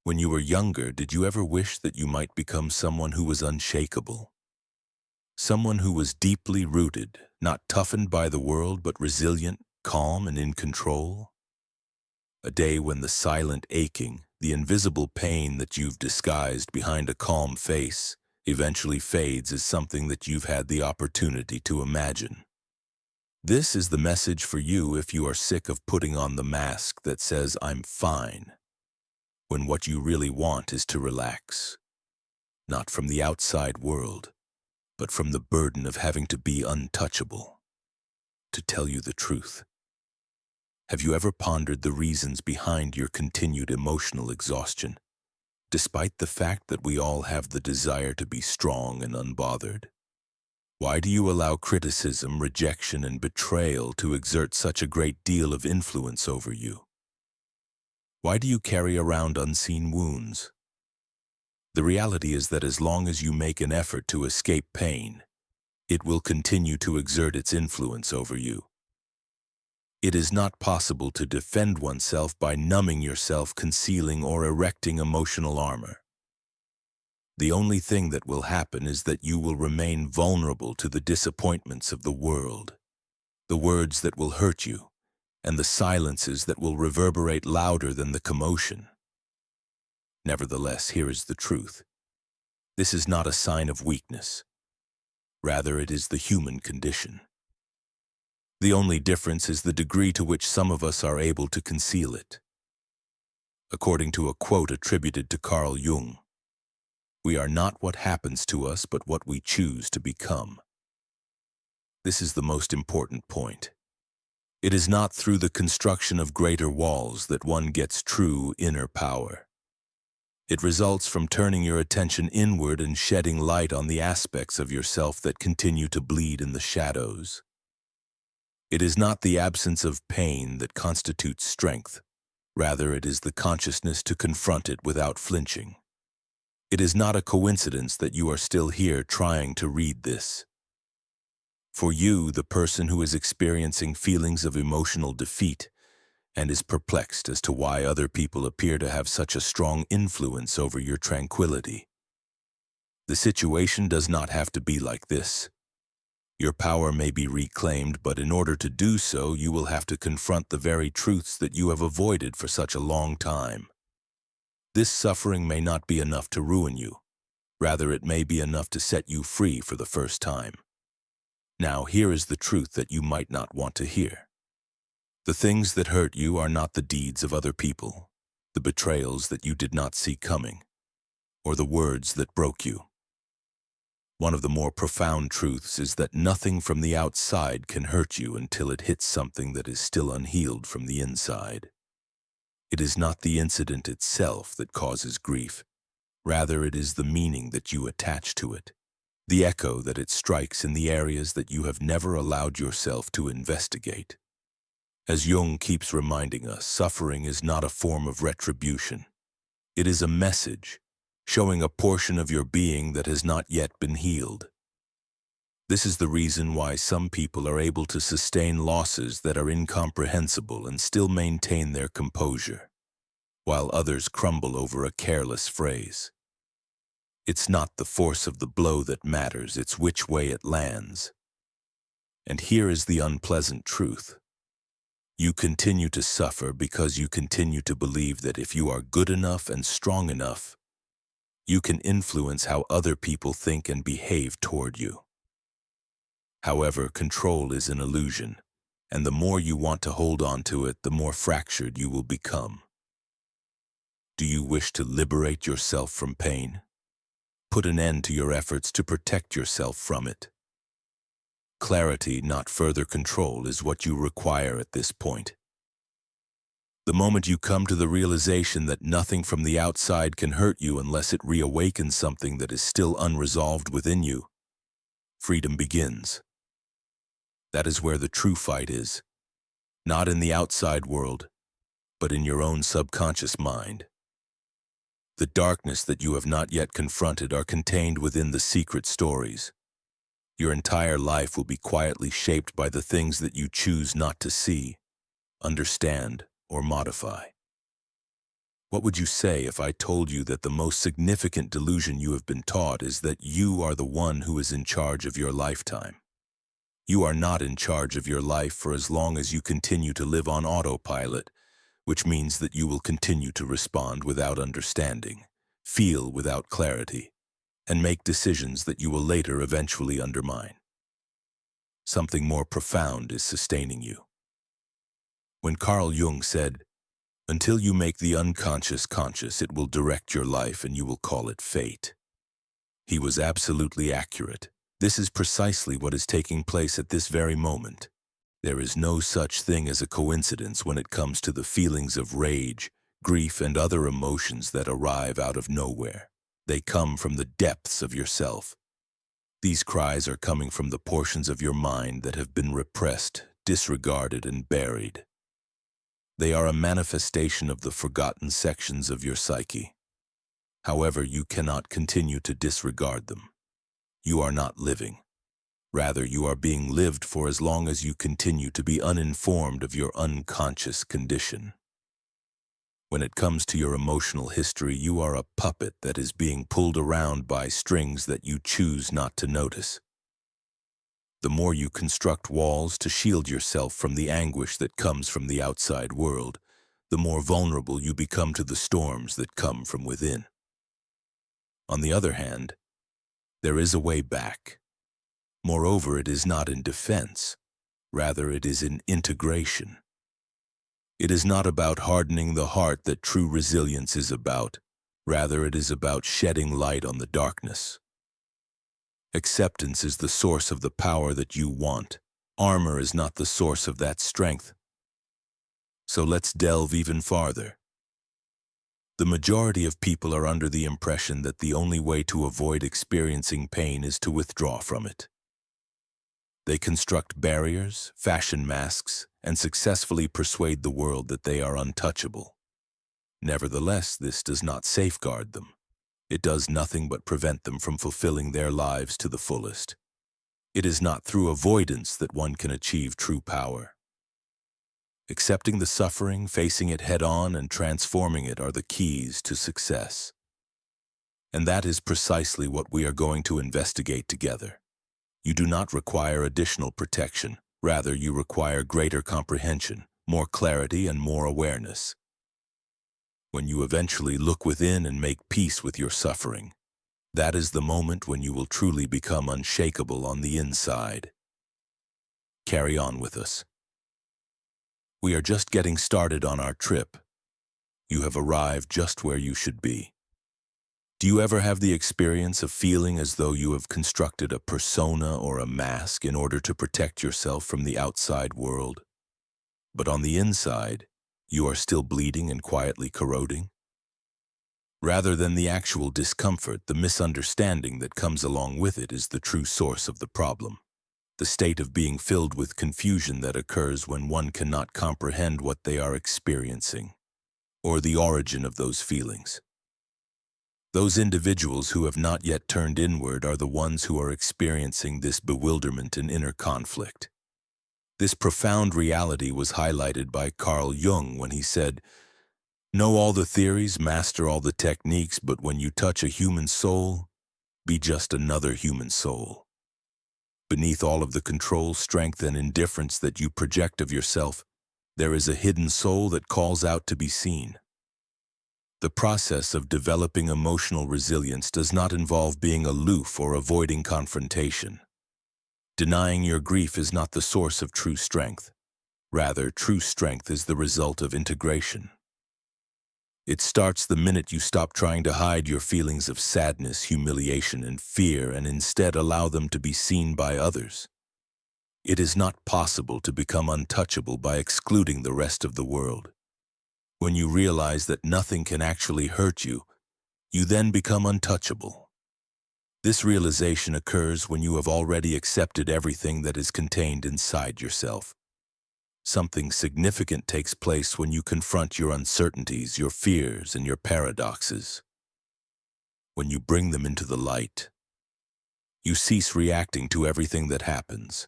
When you were younger, did you ever wish that you might become someone who was unshakable? Someone who was deeply rooted, not toughened by the world, but resilient, calm, and in control? A day when the silent aching, the invisible pain that you've disguised behind a calm face, eventually fades is something that you've had the opportunity to imagine. This is the message for you if you are sick of putting on the mask that says, "I'm fine," when what you really want is to relax, not from the outside world, but from the burden of having to be untouchable. To tell you the truth, have you ever pondered the reasons behind your continued emotional exhaustion, despite the fact that we all have the desire to be strong and unbothered? Why do you allow criticism, rejection, and betrayal to exert such a great deal of influence over you? Why do you carry around unseen wounds? The reality is that as long as you make an effort to escape pain, it will continue to exert its influence over you. It is not possible to defend oneself by numbing yourself, concealing, or erecting emotional armor. The only thing that will happen is that you will remain vulnerable to the disappointments of the world, the words that will hurt you, and the silences that will reverberate louder than the commotion. Nevertheless, here is the truth. This is not a sign of weakness. Rather, it is the human condition. The only difference is the degree to which some of us are able to conceal it. According to a quote attributed to Carl Jung, "We are not what happens to us, but what we choose to become." This is the most important point. It is not through the construction of greater walls that one gets true inner power. It results from turning your attention inward and shedding light on the aspects of yourself that continue to bleed in the shadows. It is not the absence of pain that constitutes strength. Rather, it is the consciousness to confront it without flinching. It is not a coincidence that you are still here trying to read this. For you, the person who is experiencing feelings of emotional defeat and is perplexed as to why other people appear to have such a strong influence over your tranquility. The situation does not have to be like this. Your power may be reclaimed, but in order to do so, you will have to confront the very truths that you have avoided for such a long time. This suffering may not be enough to ruin you. Rather, it may be enough to set you free for the first time. Now, here is the truth that you might not want to hear. The things that hurt you are not the deeds of other people, the betrayals that you did not see coming, or the words that broke you. One of the more profound truths is that nothing from the outside can hurt you until it hits something that is still unhealed from the inside. It is not the incident itself that causes grief. Rather, it is the meaning that you attach to it, the echo that it strikes in the areas that you have never allowed yourself to investigate. As Jung keeps reminding us, suffering is not a form of retribution. It is a message, showing a portion of your being that has not yet been healed. This is the reason why some people are able to sustain losses that are incomprehensible and still maintain their composure, while others crumble over a careless phrase. It's not the force of the blow that matters, it's which way it lands. And here is the unpleasant truth. You continue to suffer because you continue to believe that if you are good enough and strong enough, you can influence how other people think and behave toward you. However, control is an illusion, and the more you want to hold on to it, the more fractured you will become. Do you wish to liberate yourself from pain? Put an end to your efforts to protect yourself from it. Clarity, not further control, is what you require at this point. The moment you come to the realization that nothing from the outside can hurt you unless it reawakens something that is still unresolved within you, freedom begins. That is where the true fight is, not in the outside world, but in your own subconscious mind. The darkness that you have not yet confronted are contained within the secret stories. Your entire life will be quietly shaped by the things that you choose not to see, understand, or modify. What would you say if I told you that the most significant delusion you have been taught is that you are the one who is in charge of your lifetime? You are not in charge of your life for as long as you continue to live on autopilot, which means that you will continue to respond without understanding, feel without clarity, and make decisions that you will later eventually undermine. Something more profound is sustaining you. When Carl Jung said, "Until you make the unconscious conscious, it will direct your life and you will call it fate," he was absolutely accurate. This is precisely what is taking place at this very moment. There is no such thing as a coincidence when it comes to the feelings of rage, grief, and other emotions that arrive out of nowhere. They come from the depths of yourself. These cries are coming from the portions of your mind that have been repressed, disregarded, and buried. They are a manifestation of the forgotten sections of your psyche. However, you cannot continue to disregard them. You are not living. Rather, you are being lived for as long as you continue to be uninformed of your unconscious condition. When it comes to your emotional history, you are a puppet that is being pulled around by strings that you choose not to notice. The more you construct walls to shield yourself from the anguish that comes from the outside world, the more vulnerable you become to the storms that come from within. On the other hand, there is a way back. Moreover, it is not in defense. Rather, it is in integration. It is not about hardening the heart that true resilience is about. Rather, it is about shedding light on the darkness. Acceptance is the source of the power that you want. Armor is not the source of that strength. So let's delve even farther. The majority of people are under the impression that the only way to avoid experiencing pain is to withdraw from it. They construct barriers, fashion masks, and successfully persuade the world that they are untouchable. Nevertheless, this does not safeguard them. It does nothing but prevent them from fulfilling their lives to the fullest. It is not through avoidance that one can achieve true power. Accepting the suffering, facing it head-on, and transforming it are the keys to success. And that is precisely what we are going to investigate together. You do not require additional protection. Rather, you require greater comprehension, more clarity, and more awareness. When you eventually look within and make peace with your suffering, that is the moment when you will truly become unshakable on the inside. Carry on with us. We are just getting started on our trip. You have arrived just where you should be. Do you ever have the experience of feeling as though you have constructed a persona or a mask in order to protect yourself from the outside world? But on the inside, you are still bleeding and quietly corroding? Rather than the actual discomfort, the misunderstanding that comes along with it is the true source of the problem. The state of being filled with confusion that occurs when one cannot comprehend what they are experiencing, or the origin of those feelings. Those individuals who have not yet turned inward are the ones who are experiencing this bewilderment and inner conflict. This profound reality was highlighted by Carl Jung when he said, "Know all the theories, master all the techniques, but when you touch a human soul, be just another human soul." Beneath all of the control, strength, and indifference that you project of yourself, there is a hidden soul that calls out to be seen. The process of developing emotional resilience does not involve being aloof or avoiding confrontation. Denying your grief is not the source of true strength. Rather, true strength is the result of integration. It starts the minute you stop trying to hide your feelings of sadness, humiliation, and fear, and instead allow them to be seen by others. It is not possible to become untouchable by excluding the rest of the world. When you realize that nothing can actually hurt you, you then become untouchable. This realization occurs when you have already accepted everything that is contained inside yourself. Something significant takes place when you confront your uncertainties, your fears, and your paradoxes. When you bring them into the light, you cease reacting to everything that happens.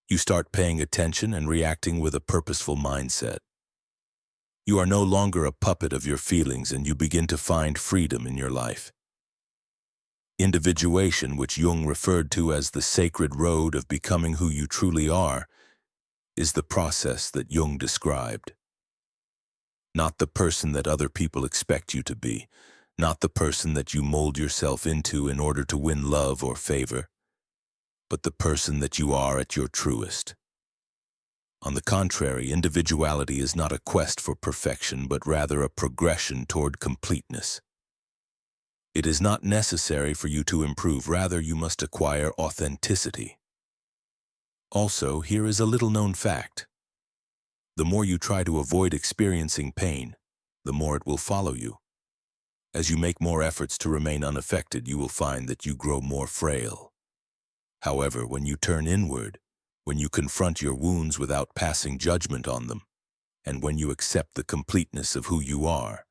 You start paying attention and reacting with a purposeful mindset. You are no longer a puppet of your feelings, and you begin to find freedom in your life. Individuation, which Jung referred to as the sacred road of becoming who you truly are, is the process that Jung described. Not the person that other people expect you to be, not the person that you mold yourself into in order to win love or favor, but the person that you are at your truest. On the contrary, individuality is not a quest for perfection, but rather a progression toward completeness. It is not necessary for you to improve, rather you must acquire authenticity. Also, here is a little-known fact. The more you try to avoid experiencing pain, the more it will follow you. As you make more efforts to remain unaffected, you will find that you grow more frail. However, when you turn inward, when you confront your wounds without passing judgment on them, and when you accept the completeness of who you are,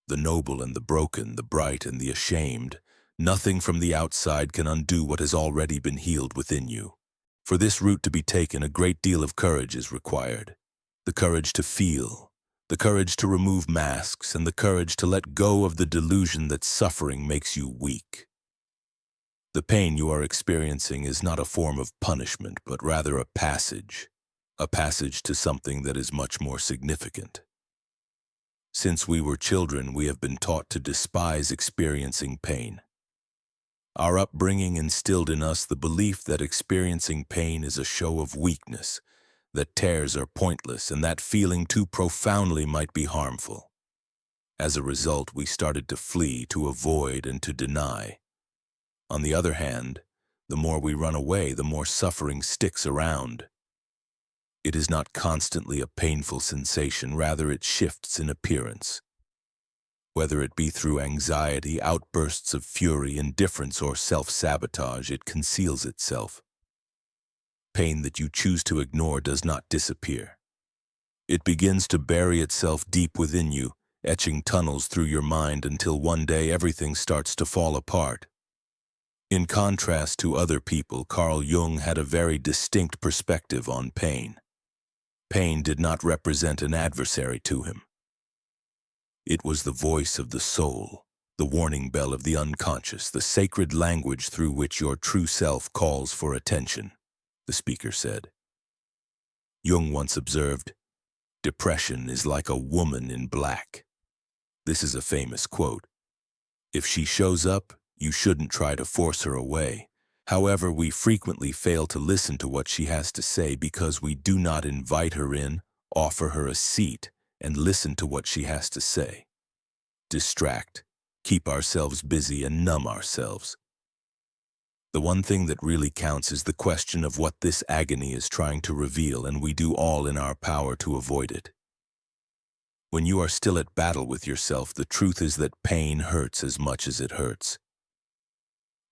the noble and the broken, the bright and the ashamed, nothing from the outside can undo what has already been healed within you. For this route to be taken, a great deal of courage is required. The courage to feel, the courage to remove masks, and the courage to let go of the delusion that suffering makes you weak. The pain you are experiencing is not a form of punishment, but rather a passage to something that is much more significant. Since we were children, we have been taught to despise experiencing pain. Our upbringing instilled in us the belief that experiencing pain is a show of weakness, that tears are pointless, and that feeling too profoundly might be harmful. As a result, we started to flee, to avoid, and to deny. On the other hand, the more we run away, the more suffering sticks around. It is not constantly a painful sensation, rather it shifts in appearance. Whether it be through anxiety, outbursts of fury, indifference, or self-sabotage, it conceals itself. Pain that you choose to ignore does not disappear. It begins to bury itself deep within you, etching tunnels through your mind until one day everything starts to fall apart. In contrast to other people, Carl Jung had a very distinct perspective on pain. Pain did not represent an adversary to him. It was the voice of the soul, the warning bell of the unconscious, the sacred language through which your true self calls for attention, the speaker said. Jung once observed, "Depression is like a woman in black." This is a famous quote. If she shows up, you shouldn't try to force her away. However, we frequently fail to listen to what she has to say because we do not invite her in, offer her a seat, and listen to what she has to say. Distract, keep ourselves busy, and numb ourselves. The one thing that really counts is the question of what this agony is trying to reveal, and we do all in our power to avoid it. When you are still at battle with yourself, the truth is that pain hurts as much as it hurts.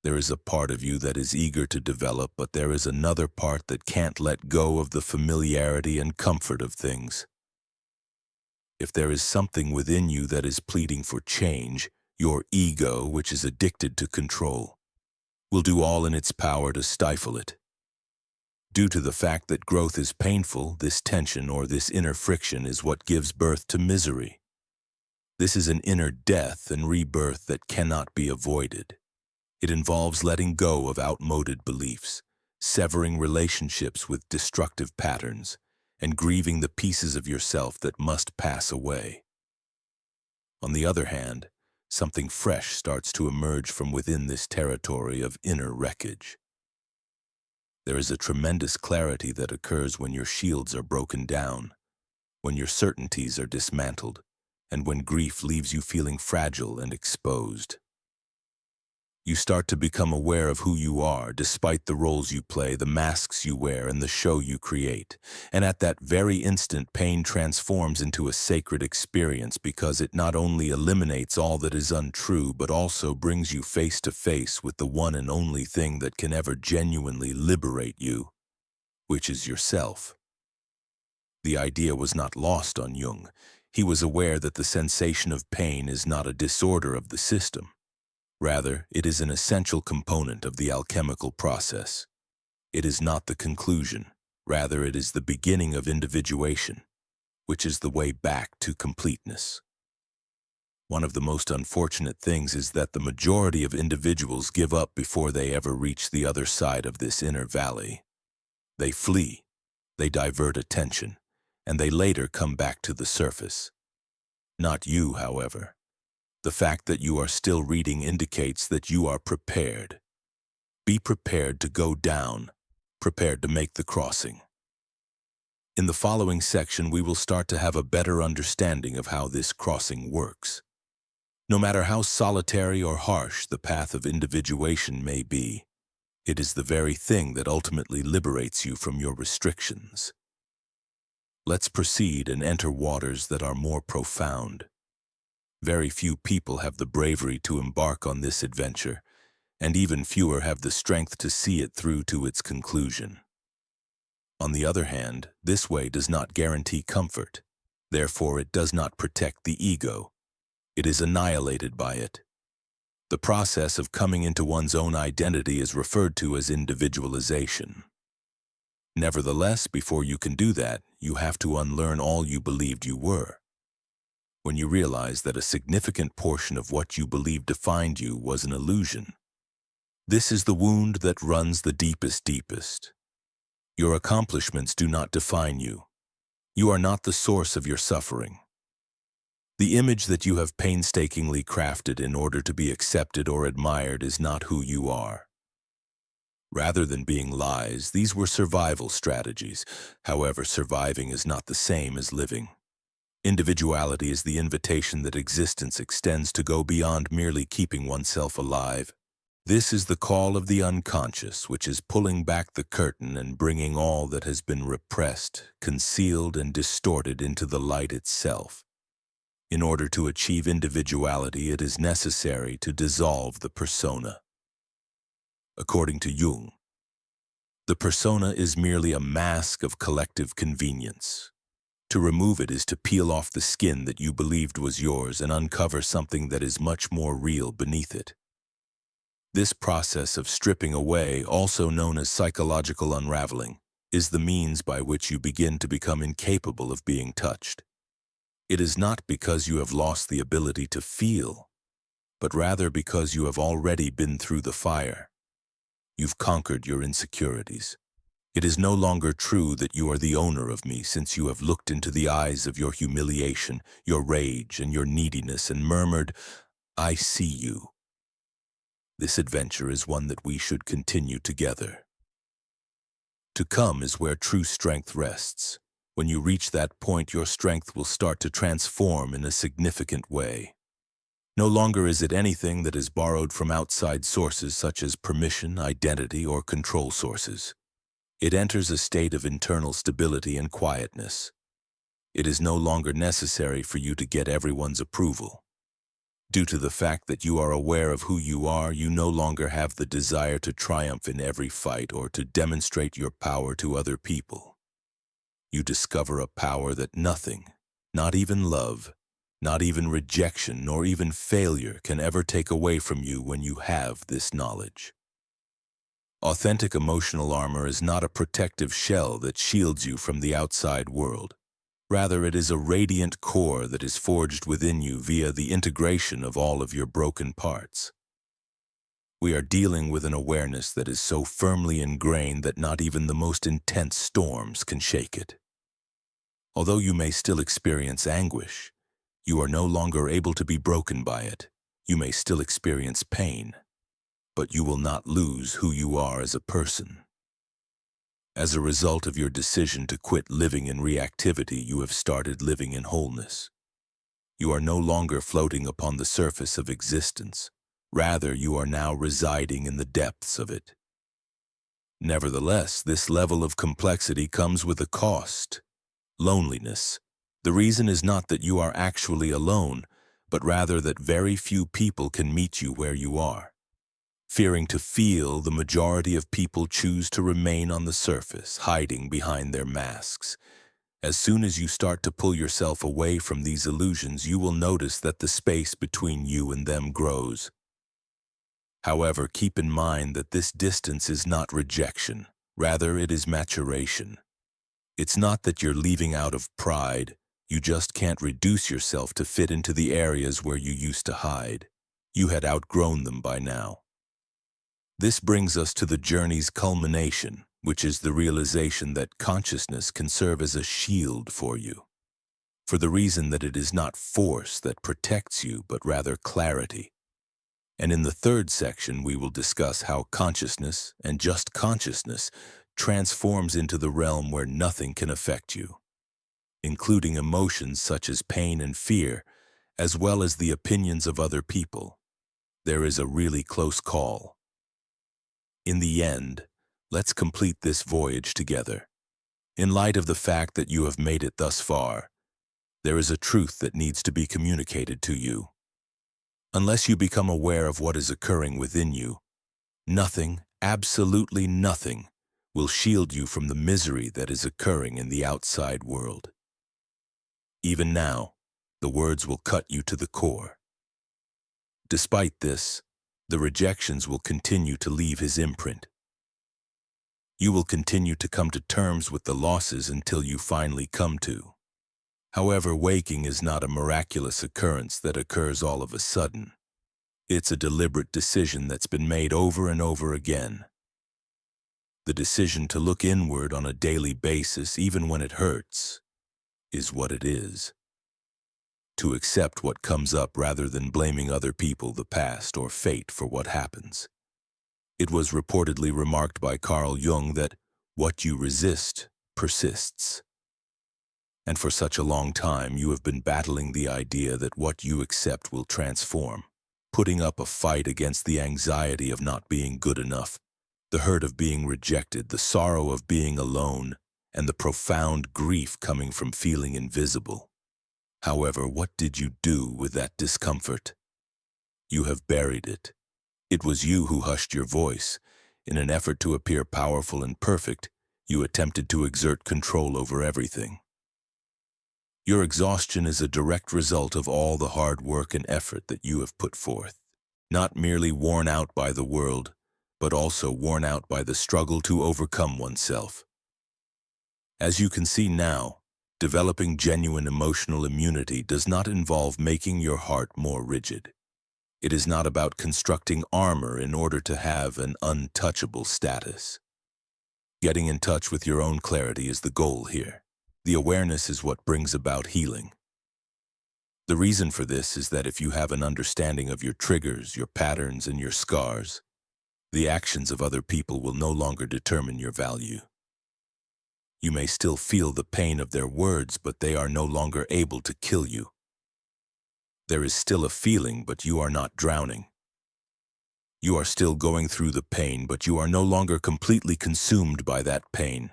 There is a part of you that is eager to develop, but there is another part that can't let go of the familiarity and comfort of things. If there is something within you that is pleading for change, your ego, which is addicted to control, will do all in its power to stifle it. Due to the fact that growth is painful, this tension or this inner friction is what gives birth to misery. This is an inner death and rebirth that cannot be avoided. It involves letting go of outmoded beliefs, severing relationships with destructive patterns, and grieving the pieces of yourself that must pass away. On the other hand, something fresh starts to emerge from within this territory of inner wreckage. There is a tremendous clarity that occurs when your shields are broken down, when your certainties are dismantled, and when grief leaves you feeling fragile and exposed. You start to become aware of who you are, despite the roles you play, the masks you wear, and the show you create. And at that very instant, pain transforms into a sacred experience because it not only eliminates all that is untrue, but also brings you face to face with the one and only thing that can ever genuinely liberate you, which is yourself. The idea was not lost on Jung. He was aware that the sensation of pain is not a disorder of the system. Rather, it is an essential component of the alchemical process. It is not the conclusion. Rather, it is the beginning of individuation. which is the way back to completeness. One of the most unfortunate things is that the majority of individuals give up before they ever reach the other side of this inner valley. They flee, they divert attention, and they later come back to the surface. Not you, however. The fact that you are still reading indicates that you are prepared. Be prepared to go down, prepared to make the crossing. In the following section, we will start to have a better understanding of how this crossing works. No matter how solitary or harsh the path of individuation may be, it is the very thing that ultimately liberates you from your restrictions. Let's proceed and enter waters that are more profound. Very few people have the bravery to embark on this adventure, and even fewer have the strength to see it through to its conclusion. On the other hand, this way does not guarantee comfort. Therefore, it does not protect the ego. It is annihilated by it. The process of coming into one's own identity is referred to as individualization. Nevertheless, before you can do that, you have to unlearn all you believed you were. When you realize that a significant portion of what you believed defined you was an illusion, this is the wound that runs the deepest. Your accomplishments do not define you. You are not the source of your suffering. The image that you have painstakingly crafted in order to be accepted or admired is not who you are. Rather than being lies, these were survival strategies. However, surviving is not the same as living. Individuality is the invitation that existence extends to go beyond merely keeping oneself alive. This is the call of the unconscious, which is pulling back the curtain and bringing all that has been repressed, concealed, and distorted into the light itself. In order to achieve individuality, it is necessary to dissolve the persona. According to Jung, the persona is merely a mask of collective convenience. To remove it is to peel off the skin that you believed was yours and uncover something that is much more real beneath it. This process of stripping away, also known as psychological unraveling, is the means by which you begin to become incapable of being touched. It is not because you have lost the ability to feel, but rather because you have already been through the fire. You've conquered your insecurities. It is no longer true that you are the owner of me, since you have looked into the eyes of your humiliation, your rage, and your neediness and murmured, "I see you." This adventure is one that we should continue together. To come is where true strength rests. When you reach that point, your strength will start to transform in a significant way. No longer is it anything that is borrowed from outside sources such as permission, identity, or control sources. It enters a state of internal stability and quietness. It is no longer necessary for you to get everyone's approval. Due to the fact that you are aware of who you are, you no longer have the desire to triumph in every fight or to demonstrate your power to other people. You discover a power that nothing, not even love, not even rejection, nor even failure can ever take away from you when you have this knowledge. Authentic emotional armor is not a protective shell that shields you from the outside world. Rather, it is a radiant core that is forged within you via the integration of all of your broken parts. We are dealing with an awareness that is so firmly ingrained that not even the most intense storms can shake it. Although you may still experience anguish, you are no longer able to be broken by it. You may still experience pain, but you will not lose who you are as a person. As a result of your decision to quit living in reactivity, you have started living in wholeness. You are no longer floating upon the surface of existence. Rather, you are now residing in the depths of it. Nevertheless, this level of complexity comes with a cost: loneliness. The reason is not that you are actually alone, but rather that very few people can meet you where you are. Fearing to feel, the majority of people choose to remain on the surface, hiding behind their masks. As soon as you start to pull yourself away from these illusions, you will notice that the space between you and them grows. However, keep in mind that this distance is not rejection. Rather, it is maturation. It's not that you're leaving out of pride, You just can't reduce yourself to fit into the areas where you used to hide. You had outgrown them by now. This brings us to the journey's culmination, which is the realization that consciousness can serve as a shield for you, for the reason that it is not force that protects you, but rather clarity. And in the third section, we will discuss how consciousness, and just consciousness, transforms into the realm where nothing can affect you, including emotions such as pain and fear, as well as the opinions of other people. There is a really close call. In the end, let's complete this voyage together. In light of the fact that you have made it thus far, there is a truth that needs to be communicated to you. Unless you become aware of what is occurring within you, nothing, absolutely nothing, will shield you from the misery that is occurring in the outside world. Even now, the words will cut you to the core. Despite this, the rejections will continue to leave his imprint. You will continue to come to terms with the losses until you finally come to. However, waking is not a miraculous occurrence that occurs all of a sudden. It's a deliberate decision that's been made over and over again. The decision to look inward on a daily basis, even when it hurts, is what it is. To accept what comes up rather than blaming other people, the past, or fate for what happens. It was reportedly remarked by Carl Jung that what you resist persists. And for such a long time, you have been battling the idea that what you accept will transform, putting up a fight against the anxiety of not being good enough, the hurt of being rejected, the sorrow of being alone, and the profound grief coming from feeling invisible. However, what did you do with that discomfort? You have buried it. It was you who hushed your voice. In an effort to appear powerful and perfect, you attempted to exert control over everything. Your exhaustion is a direct result of all the hard work and effort that you have put forth, not merely worn out by the world, but also worn out by the struggle to overcome oneself. As you can see now, developing genuine emotional immunity does not involve making your heart more rigid. It is not about constructing armor in order to have an untouchable status. Getting in touch with your own clarity is the goal here. The awareness is what brings about healing. The reason for this is that if you have an understanding of your triggers, your patterns, and your scars, the actions of other people will no longer determine your value. You may still feel the pain of their words, but they are no longer able to kill you. There is still a feeling, but you are not drowning. You are still going through the pain, but you are no longer completely consumed by that pain.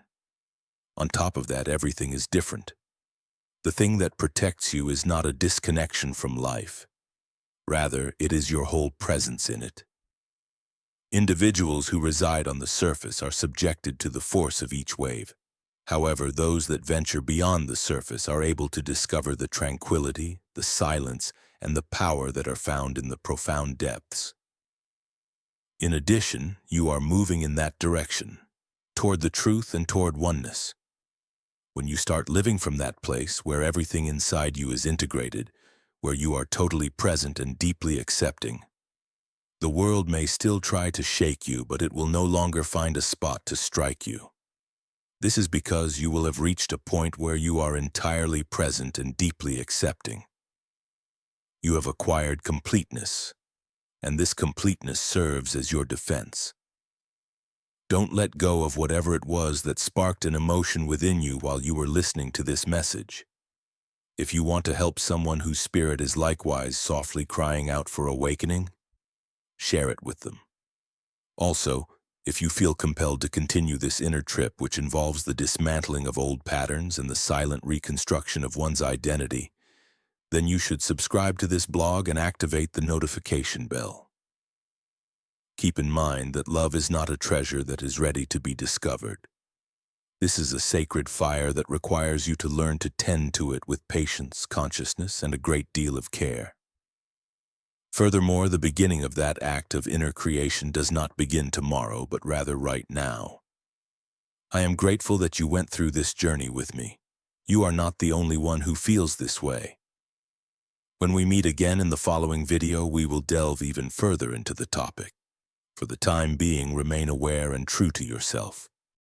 On top of that, everything is different. The thing that protects you is not a disconnection from life. Rather, it is your whole presence in it. Individuals who reside on the surface are subjected to the force of each wave. However, those that venture beyond the surface are able to discover the tranquility, the silence, and the power that are found in the profound depths. In addition, you are moving in that direction, toward the truth and toward oneness. When you start living from that place where everything inside you is integrated, where you are totally present and deeply accepting, the world may still try to shake you, but it will no longer find a spot to strike you. This is because you will have reached a point where you are entirely present and deeply accepting. You have acquired completeness, and this completeness serves as your defense. Don't let go of whatever it was that sparked an emotion within you while you were listening to this message. If you want to help someone whose spirit is likewise softly crying out for awakening, share it with them. Also, if you feel compelled to continue this inner trip, which involves the dismantling of old patterns and the silent reconstruction of one's identity, then you should subscribe to this blog and activate the notification bell. Keep in mind that love is not a treasure that is ready to be discovered. This is a sacred fire that requires you to learn to tend to it with patience, consciousness, and a great deal of care. Furthermore, the beginning of that act of inner creation does not begin tomorrow, but rather right now. I am grateful that you went through this journey with me. You are not the only one who feels this way. When we meet again in the following video, we will delve even further into the topic. For the time being, remain aware and true to yourself.